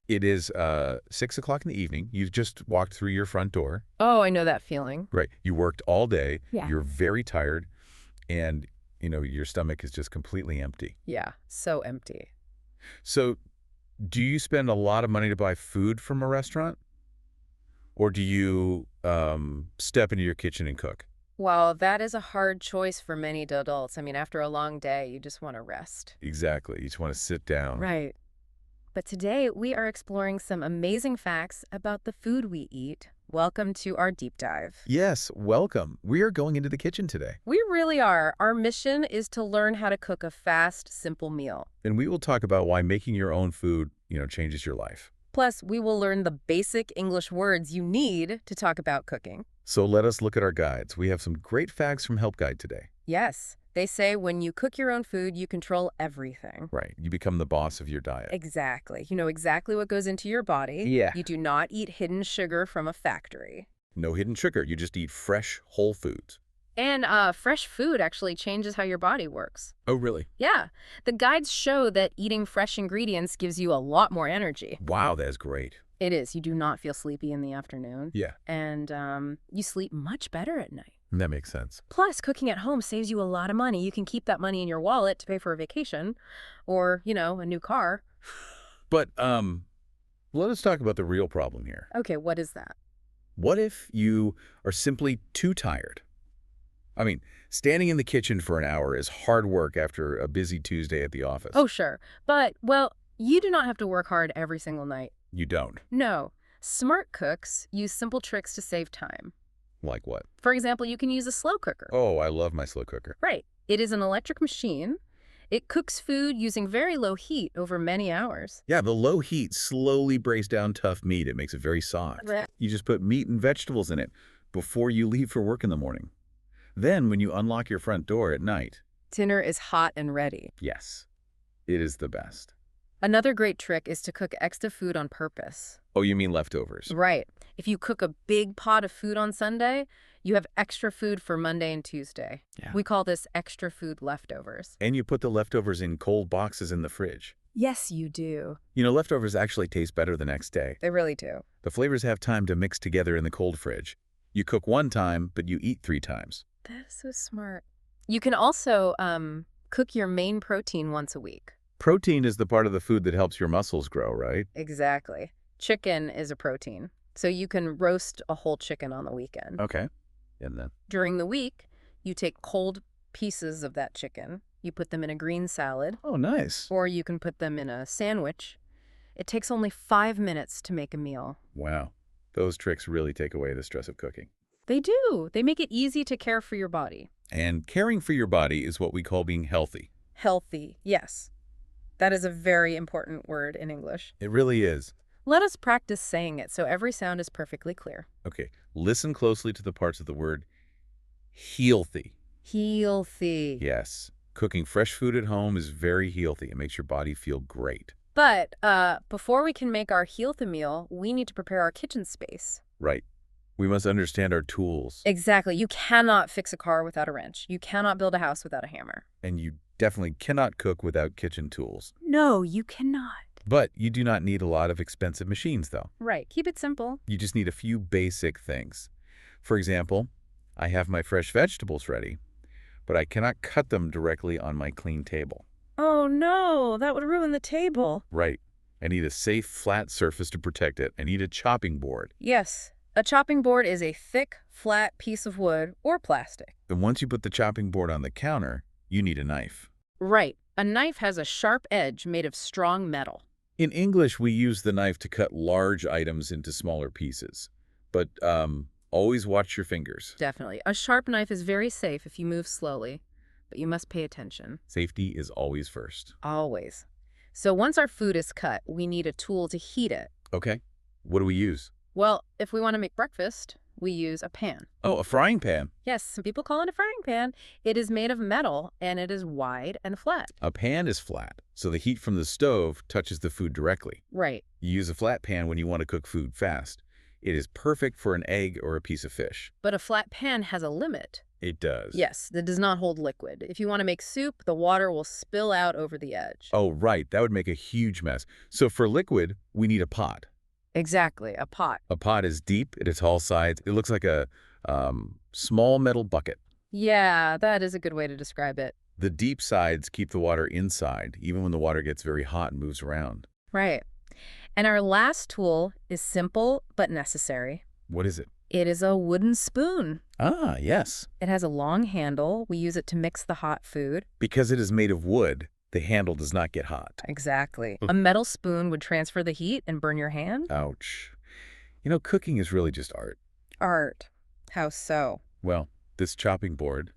It is 6 o'clock in the evening. You've just walked through your front door. Oh, I know that feeling. Right. You worked all day. Yeah. You're very tired. And, your stomach is just completely empty. Yeah, so empty. So, do you spend a lot of money to buy food from a restaurant? Or do you step into your kitchen and cook? Well, that is a hard choice for many adults. I mean, after a long day, you just want to rest. Exactly. You just want to sit down. Right. But today, we are exploring some amazing facts about the food we eat. Welcome to our deep dive. Yes, welcome. We are going into the kitchen today. We really are. Our mission is to learn how to cook a fast, simple meal. And we will talk about why making your own food, changes your life. Plus, we will learn the basic English words you need to talk about cooking. So let us look at our guides. We have some great facts from Help Guide today. Yes. They say when you cook your own food, you control everything. Right. You become the boss of your diet. Exactly. You know exactly what goes into your body. Yeah. You do not eat hidden sugar from a factory. No hidden sugar. You just eat fresh, whole foods. And fresh food actually changes how your body works. Oh, really? Yeah. The guides show that eating fresh ingredients gives you a lot more energy. Wow, that's great. It is. You do not feel sleepy in the afternoon. Yeah. And you sleep much better at night. That makes sense. Plus, cooking at home saves you a lot of money. You can keep that money in your wallet to pay for a vacation or, a new car. But let us talk about the real problem here. Okay, what is that? What if you are simply too tired? I mean, standing in the kitchen for an hour is hard work after a busy Tuesday at the office. Oh, sure. But, well, you do not have to work hard every single night. You don't? No. Smart cooks use simple tricks to save time. Like what? For example, you can use a slow cooker. Oh, I love my slow cooker. Right. It is an electric machine. It cooks food using very low heat over many hours. Yeah, the low heat slowly breaks down tough meat. It makes it very soft. Right. You just put meat and vegetables in it before you leave for work in the morning. Then, when you unlock your front door at night... dinner is hot and ready. Yes. It is the best. Another great trick is to cook extra food on purpose. Oh, you mean leftovers? Right. If you cook a big pot of food on Sunday, you have extra food for Monday and Tuesday. Yeah. We call this extra food leftovers. And you put the leftovers in cold boxes in the fridge. Yes, you do. Leftovers actually taste better the next day. They really do. The flavors have time to mix together in the cold fridge. You cook one time, but you eat 3 times. That is so smart. You can also cook your main protein once a week. Protein is the part of the food that helps your muscles grow, right? Exactly. Chicken is a protein. So you can roast a whole chicken on the weekend. Okay. And then? During the week, you take cold pieces of that chicken. You put them in a green salad. Oh, nice. Or you can put them in a sandwich. It takes only 5 minutes to make a meal. Wow. Those tricks really take away the stress of cooking. They do. They make it easy to care for your body. And caring for your body is what we call being healthy. Healthy, yes. That is a very important word in English. It really is. Let us practice saying it so every sound is perfectly clear. Okay, listen closely to the parts of the word healthy. Healthy. Yes, cooking fresh food at home is very healthy. It makes your body feel great. But before we can make our healthy meal, we need to prepare our kitchen space. Right. We must understand our tools. Exactly. You cannot fix a car without a wrench. You cannot build a house without a hammer. And you definitely cannot cook without kitchen tools. No, you cannot. But you do not need a lot of expensive machines, though. Right. Keep it simple. You just need a few basic things. For example, I have my fresh vegetables ready, but I cannot cut them directly on my clean table. Oh, no. That would ruin the table. Right. I need a safe, flat surface to protect it. I need a chopping board. Yes. A chopping board is a thick, flat piece of wood or plastic. Then once you put the chopping board on the counter, you need a knife. Right. A knife has a sharp edge made of strong metal. In English, we use the knife to cut large items into smaller pieces. But always watch your fingers. Definitely. A sharp knife is very safe if you move slowly, but you must pay attention. Safety is always first. Always. So once our food is cut, we need a tool to heat it. Okay. What do we use? Well, if we want to make breakfast, we use a pan. Oh, a frying pan. Yes, some people call it a frying pan. It is made of metal, and it is wide and flat. A pan is flat, so the heat from the stove touches the food directly. Right. You use a flat pan when you want to cook food fast. It is perfect for an egg or a piece of fish. But a flat pan has a limit. It does. Yes, that does not hold liquid. If you want to make soup, the water will spill out over the edge. Oh, right. That would make a huge mess. So for liquid, we need a pot. Exactly, a pot. A pot is deep, it has all sides. It looks like a small metal bucket. Yeah, that is a good way to describe it. The deep sides keep the water inside, even when the water gets very hot and moves around. Right. And our last tool is simple but necessary. What is it? It is a wooden spoon. Ah, yes. It has a long handle. We use it to mix the hot food. Because it is made of wood, the handle does not get hot. Exactly. A metal spoon would transfer the heat and burn your hand. Ouch. You know, cooking is really just art. Art. How so? Well, this chopping board,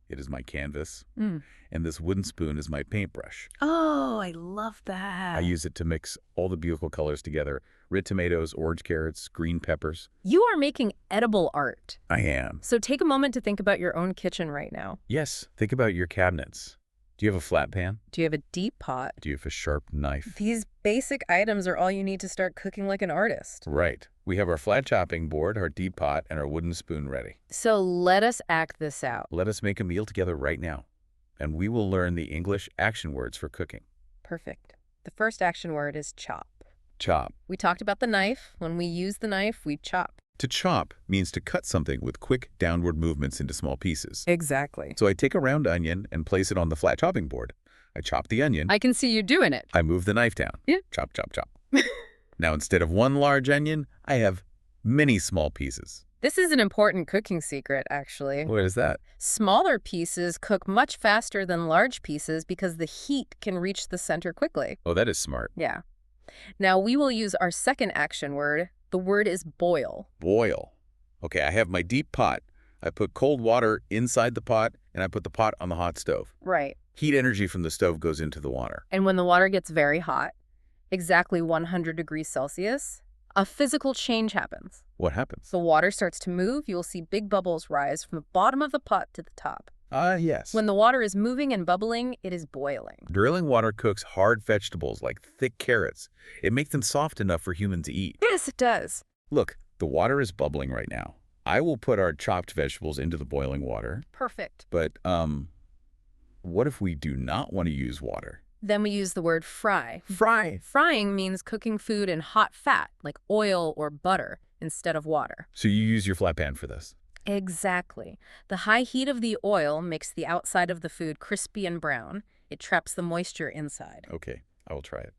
it is my canvas, and this wooden spoon is my paintbrush. Oh, I love that. I use it to mix all the beautiful colors together. Red tomatoes, orange carrots, green peppers. You are making edible art. I am. So take a moment to think about your own kitchen right now. Yes, think about your cabinets. Do you have a flat pan? Do you have a deep pot? Do you have a sharp knife? These basic items are all you need to start cooking like an artist. Right. We have our flat chopping board, our deep pot, and our wooden spoon ready. So let us act this out. Let us make a meal together right now, and we will learn the English action words for cooking. Perfect. The first action word is chop. Chop. We talked about the knife. When we use the knife, we chop. To chop means to cut something with quick downward movements into small pieces. Exactly. So I take a round onion and place it on the flat chopping board. I chop the onion. I can see you doing it. I move the knife down. Yeah. Chop, chop, chop. Now, instead of one large onion, I have many small pieces. This is an important cooking secret, actually. What is that? Smaller pieces cook much faster than large pieces because the heat can reach the center quickly. Oh, that is smart. Yeah. Now we will use our second action word. The word is boil. Boil. Okay, I have my deep pot. I put cold water inside the pot, and I put the pot on the hot stove. Right. Heat energy from the stove goes into the water. And when the water gets very hot, exactly 100 degrees Celsius, a physical change happens. What happens? The water starts to move. You will see big bubbles rise from the bottom of the pot to the top. Yes. When the water is moving and bubbling, it is boiling. Boiling water cooks hard vegetables like thick carrots. It makes them soft enough for humans to eat. Yes, it does. Look, the water is bubbling right now. I will put our chopped vegetables into the boiling water. Perfect. But, what if we do not want to use water? Then we use the word fry. Fry. Frying means cooking food in hot fat, like oil or butter, instead of water. So you use your flat pan for this? Exactly. The high heat of the oil makes the outside of the food crispy and brown. It traps the moisture inside. Okay, I will try it.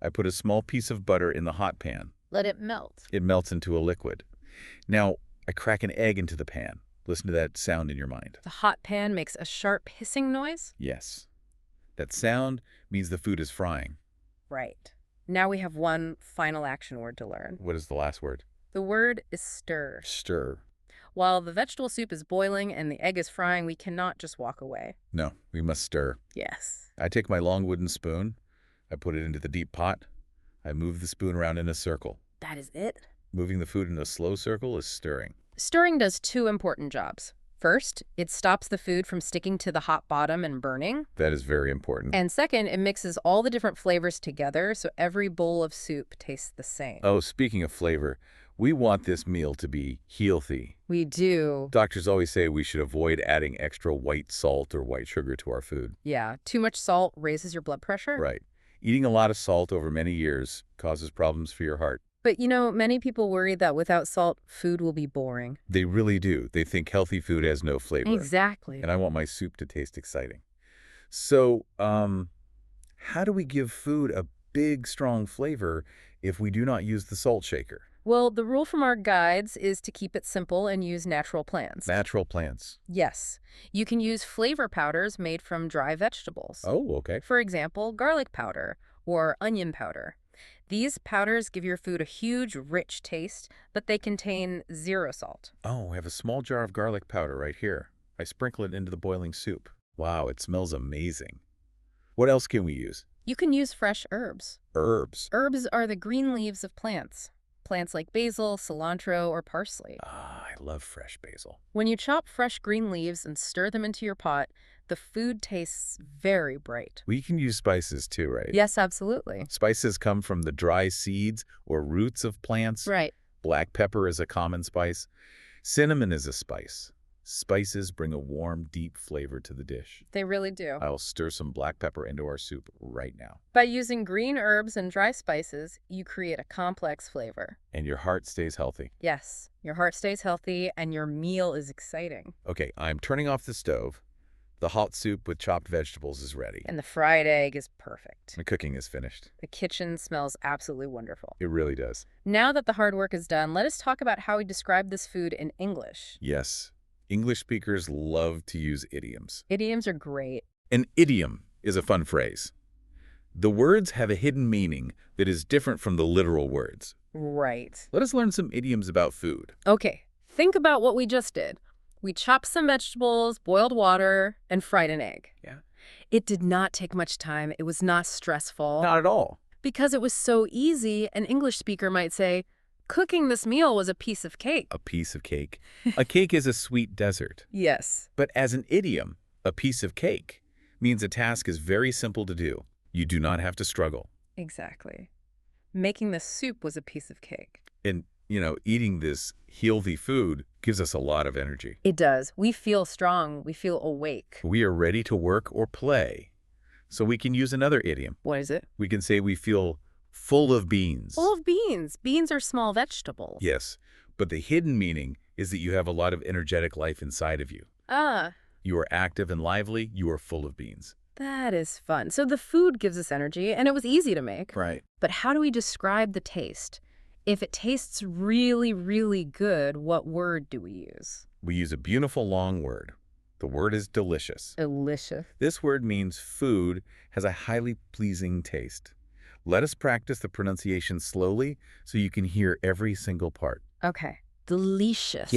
I put a small piece of butter in the hot pan. Let it melt. It melts into a liquid. Now, I crack an egg into the pan. Listen to that sound in your mind. The hot pan makes a sharp hissing noise? Yes. That sound means the food is frying. Right. Now we have one final action word to learn. What is the last word? The word is stir. Stir. While the vegetable soup is boiling and the egg is frying, we cannot just walk away. No, we must stir. Yes. I take my long wooden spoon. I put it into the deep pot. I move the spoon around in a circle. That is it. Moving the food in a slow circle is stirring. Stirring does two important jobs. First, it stops the food from sticking to the hot bottom and burning. That is very important. And second, it mixes all the different flavors together so every bowl of soup tastes the same. Oh, speaking of flavor, we want this meal to be healthy. We do. Doctors always say we should avoid adding extra white salt or white sugar to our food. Yeah, too much salt raises your blood pressure. Right. Eating a lot of salt over many years causes problems for your heart. But you know, many people worry that without salt, food will be boring. They really do. They think healthy food has no flavor. Exactly. And I want my soup to taste exciting. So, how do we give food a big, strong flavor if we do not use the salt shaker? Well, the rule from our guides is to keep it simple and use natural plants. Natural plants. Yes. You can use flavor powders made from dry vegetables. Oh, okay. For example, garlic powder or onion powder. These powders give your food a huge, rich taste, but they contain 0 salt. Oh, I have a small jar of garlic powder right here. I sprinkle it into the boiling soup. Wow, it smells amazing. What else can we use? You can use fresh herbs. Herbs. Herbs are the green leaves of plants. Plants like basil, cilantro, or parsley. Ah, I love fresh basil. When you chop fresh green leaves and stir them into your pot, the food tastes very bright. We can use spices too, right? Yes, absolutely. Spices come from the dry seeds or roots of plants. Right. Black pepper is a common spice. Cinnamon is a spice. Spices bring a warm, deep flavor to the dish. They really do. I'll stir some black pepper into our soup right now. By using green herbs and dry spices, you create a complex flavor. And your heart stays healthy. Yes, your heart stays healthy and your meal is exciting. Okay, I'm turning off the stove. The hot soup with chopped vegetables is ready. And the fried egg is perfect. The cooking is finished. The kitchen smells absolutely wonderful. It really does. Now that the hard work is done, let us talk about how we describe this food in English. Yes, English speakers love to use idioms. Idioms are great. An idiom is a fun phrase. The words have a hidden meaning that is different from the literal words. Right. Let us learn some idioms about food. Okay, think about what we just did. We chopped some vegetables, boiled water, and fried an egg. Yeah. It did not take much time. It was not stressful. Not at all. Because it was so easy, an English speaker might say, cooking this meal was a piece of cake. A piece of cake. A cake is a sweet dessert. Yes. But as an idiom, a piece of cake means a task is very simple to do. You do not have to struggle. Exactly. Making the soup was a piece of cake. And, eating this healthy food gives us a lot of energy. It does. We feel strong. We feel awake. We are ready to work or play. So we can use another idiom. What is it? We can say we feel full of beans. Full of beans. Beans are small vegetables. Yes, but the hidden meaning is that you have a lot of energetic life inside of you. Ah, You are active and lively. You are full of beans. that is fun. So the food gives us energy, and it was easy to make. Right. But how do we describe the taste? If it tastes really, really good, what word do we use? We use a beautiful long word. The word is delicious. Delicious. This word means food has a highly pleasing taste. Let us practice the pronunciation slowly so you can hear every single part. Okay. Delicious.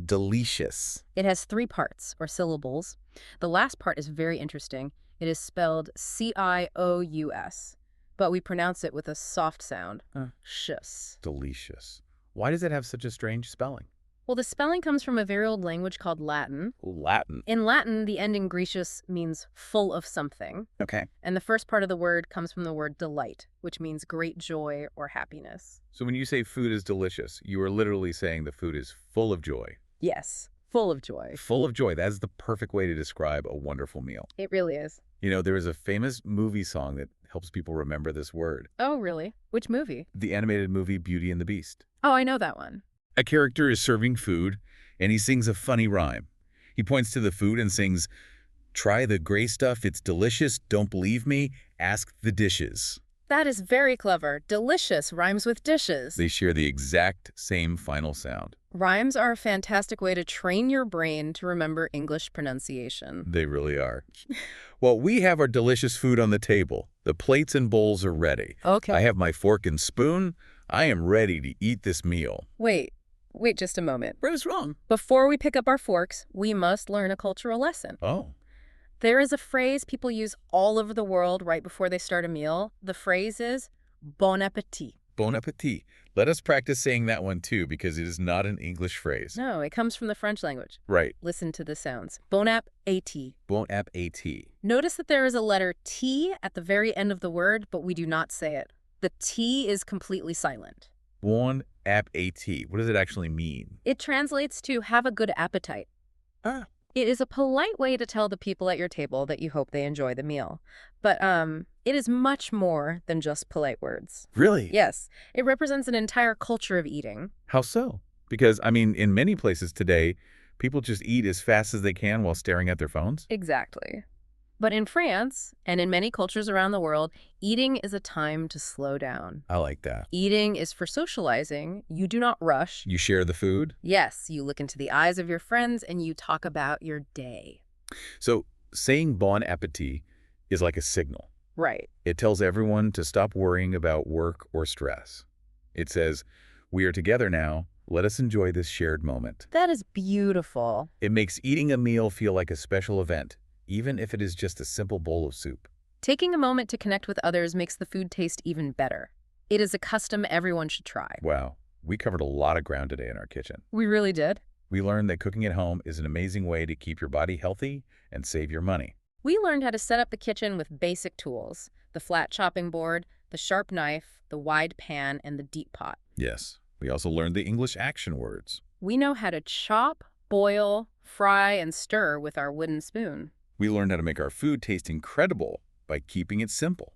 Delicious. It has 3 parts, or syllables. The last part is very interesting. It is spelled C-I-O-U-S, but we pronounce it with a soft sound. Shus. Delicious. Why does it have such a strange spelling? Well, the spelling comes from a very old language called Latin. Latin. In Latin, the ending grecius means full of something. Okay. And the first part of the word comes from the word delight, which means great joy or happiness. So when you say food is delicious, you are literally saying the food is full of joy. Yes, full of joy. Full of joy. That's the perfect way to describe a wonderful meal. It really is. There is a famous movie song that helps people remember this word. Oh, really? Which movie? The animated movie Beauty and the Beast. Oh, I know that one. A character is serving food, and he sings a funny rhyme. He points to the food and sings, "Try the gray stuff, it's delicious. Don't believe me? Ask the dishes." That is very clever. Delicious rhymes with dishes. They share the exact same final sound. Rhymes are a fantastic way to train your brain to remember English pronunciation. They really are. Well, we have our delicious food on the table. The plates and bowls are ready. Okay. I have my fork and spoon. I am ready to eat this meal. Wait just a moment. What is wrong? Before we pick up our forks, we must learn a cultural lesson. Oh, There is a phrase people use all over the world right before they start a meal. The phrase is bon appétit. bon appétit. Let us practice saying that one too, because it is not an English phrase. No, it comes from the French language. Right. Listen to the sounds. Bon appétit. Bon appétit. Notice that there is a letter T at the very end of the word, but we do not say it. The T is completely silent. Bon appétit. What does it actually mean? It translates to have a good appetite. Ah. It is a polite way to tell the people at your table that you hope they enjoy the meal. But it is much more than just polite words. Really? Yes, it represents an entire culture of eating. How so? Because, in many places today, people just eat as fast as they can while staring at their phones. Exactly. But in France, and in many cultures around the world, eating is a time to slow down. I like that. Eating is for socializing. You do not rush. You share the food. Yes, you look into the eyes of your friends and you talk about your day. So saying bon appetit is like a signal. Right. It tells everyone to stop worrying about work or stress. It says, we are together now. Let us enjoy this shared moment. That is beautiful. It makes eating a meal feel like a special event, even if it is just a simple bowl of soup. Taking a moment to connect with others makes the food taste even better. It is a custom everyone should try. Wow, we covered a lot of ground today in our kitchen. We really did. We learned that cooking at home is an amazing way to keep your body healthy and save your money. We learned how to set up the kitchen with basic tools: the flat chopping board, the sharp knife, the wide pan, and the deep pot. Yes, we also learned the English action words. We know how to chop, boil, Fry and stir with our wooden spoon. We learned how to make our food taste incredible by keeping it simple.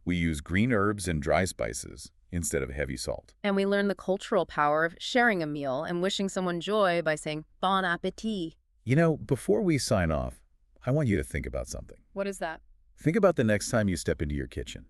We use green herbs and dry spices instead of heavy salt. And we learn the cultural power of sharing a meal and wishing someone joy by saying bon appétit. You know, before we sign off, I want you to think about something. What is that? Think about the next time you step into your kitchen.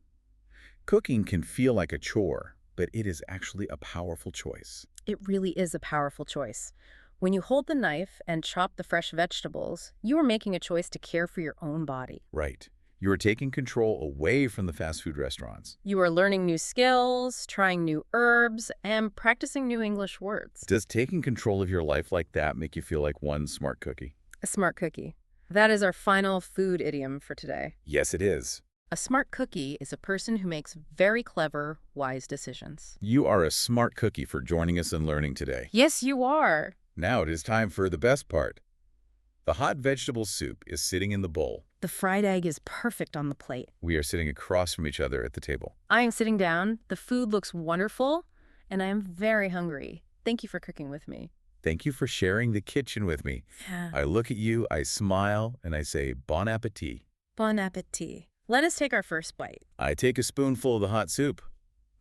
Cooking can feel like a chore, but it is actually a powerful choice. It really is a powerful choice. When you hold the knife and chop the fresh vegetables, you are making a choice to care for your own body. Right. You are taking control away from the fast food restaurants. You are learning new skills, trying new herbs, and practicing new English words. Does taking control of your life like that make you feel like one smart cookie? A smart cookie. That is our final food idiom for today. Yes, it is. A smart cookie is a person who makes very clever, wise decisions. You are a smart cookie for joining us and learning today. Yes, you are. Now it is time for the best part. The hot vegetable soup is sitting in the bowl. The fried egg is perfect on the plate. We are sitting across from each other at the table. I am sitting down. The food looks wonderful, and I am very hungry. Thank you for cooking with me. Thank you for sharing the kitchen with me. Yeah. I look at you, I smile, and I say, bon appetit. Bon appetit. Let us take our first bite. I take a spoonful of the hot soup.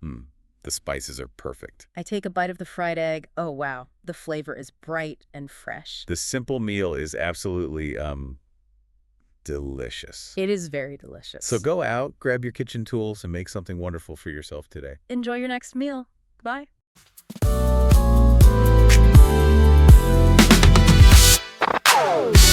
The spices are perfect. I take a bite of the fried egg. Oh, wow. The flavor is bright and fresh. The simple meal is absolutely, delicious. It is very delicious. So go out, grab your kitchen tools, and make something wonderful for yourself today. Enjoy your next meal. Bye. Oh.